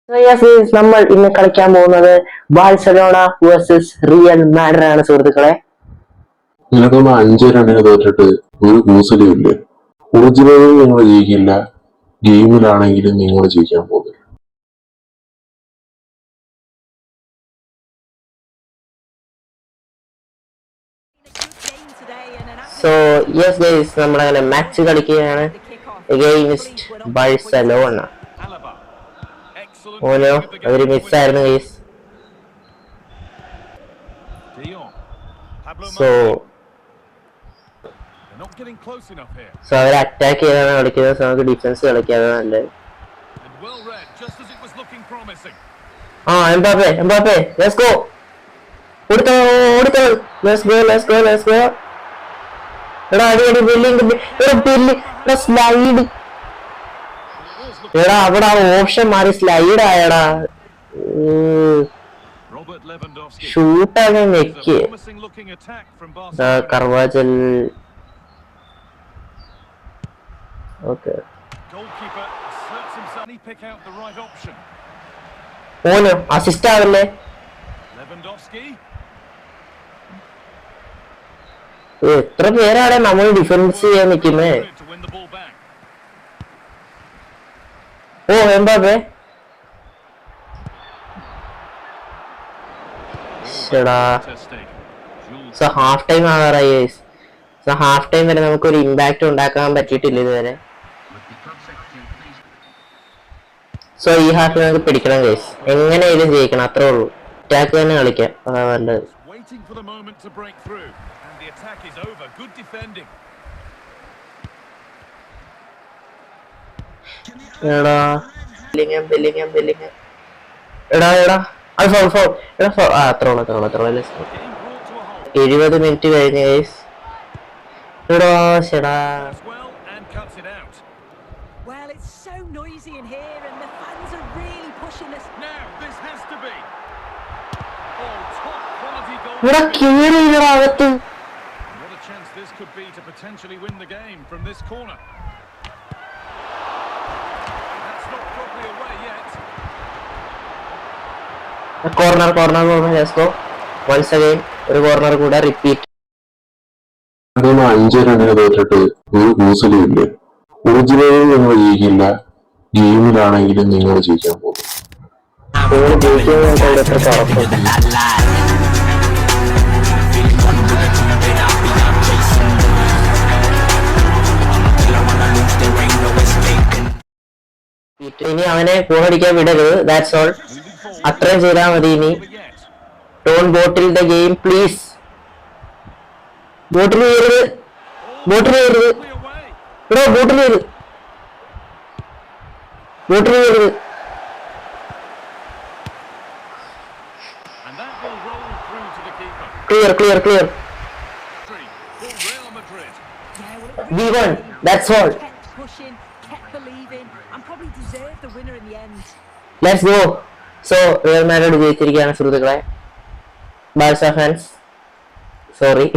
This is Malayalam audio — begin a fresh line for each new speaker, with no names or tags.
നമ്മൾ ഇന്ന് കളിക്കാൻ പോകുന്നത് ബാഴ്സലോണ വേഴ്സസ് റിയൽ മാഡ്രിഡ് ആണ് സുഹൃത്തുക്കളെ.
നിനക്കൊന്ന് 5-2 തോറ്റിട്ട് ഒരു കൂസലും ഇല്ലേ? ഒറിജിനലിൽ നിങ്ങൾ ജയിക്കില്ല, ഗെയിമിലാണെങ്കിലും നിങ്ങൾ ജയിക്കാൻ പോകുന്നില്ല.
സോ യെസ് ഗൈസ്, നമ്മളങ്ങനെ മാച്ച് കളിക്കുകയാണ് അഗെയിൻസ്റ്റ് ബാഴ്സലോണ. ഓനോ അതൊരു മിസ്സായിരുന്നു ഗൈസ്. സോ അവർ അറ്റാക്ക് ചെയ്താണ് കളിക്കുന്നത്. നമുക്ക് ഡിഫൻസ് കളിക്കാതെ നല്ലത്. Mbappé Mbappé let's go. ഓടിക്കോ ഓടിക്കോ, ലെറ്റ്സ് ഗോ. എടാ അടി ബില്ലിംഗ് സ്ലൈഡ്. എടാ അവിടെ ഓപ്ഷൻ മാറി സ്ലൈഡ് ആയടാ. ഷൂട്ടാണ് നെക്ക്. Carvajal okay. ഓനോ അസിസ്റ്റ് ആവല്ലേ? എത്ര പേരാണ് നമ്മൾ ഡിഫൻസ് ചെയ്യാൻ നിൽക്കുന്നേ? ഓ എംബാപ്പേ ഹാഫ് ടൈം ആകാറായി. ഹാഫ് ടൈം വരെ നമുക്കൊരു ഇമ്പാക്ട് ഉണ്ടാക്കാൻ പറ്റിയിട്ടില്ല ഇതുവരെ. സോ ഈ ഹാഫിൽ നമുക്ക് പിടിക്കണം ഗൈസ്. എങ്ങനെയായാലും ജയിക്കണം, അത്രേ ഉള്ളൂ. അറ്റാക്ക് തന്നെ കളിക്കാം, അതാ നല്ലത്. എടാ എടാ എടാ അത് ഫൗൾ എടാ ഫൗൾ. അത്ര 70 മിനിറ്റ് കഴിഞ്ഞ ഗൈസ്. എടാ ശെടാ. ഇവിടെ കീറിയില്ലടാ അകത്ത്. Corner let's go. Once again ഒരു കോർണർ കൂടെ റിപ്പീറ്റ്.
5-2 തോറ്റിട്ട് ഒരു കൂസലും ഇല്ലേ? ഒറിജിനലിൽ നിങ്ങൾ ജയിക്കില്ല, ഗെയിമിലാണെങ്കിലും നിങ്ങൾ ജയിക്കാൻ പോകും.
ഇനി അവനെ ഗോളടിക്കാൻ വിടരുത്, ദാറ്റ്സ് ഓൾ. അത്രയും ചെയ്താൽ മതി. ഇനി don't bottle the game please. Bottle ചെയ്യരുത് ബ്രോ, ബോട്ടിൽ ചെയ്യരുത്. Clear. We won, that's all. Let's go. So Real Madrid ജയിച്ചിരിക്കുകയാണ് സുഹൃത്തുക്കളെ. Barca fans sorry.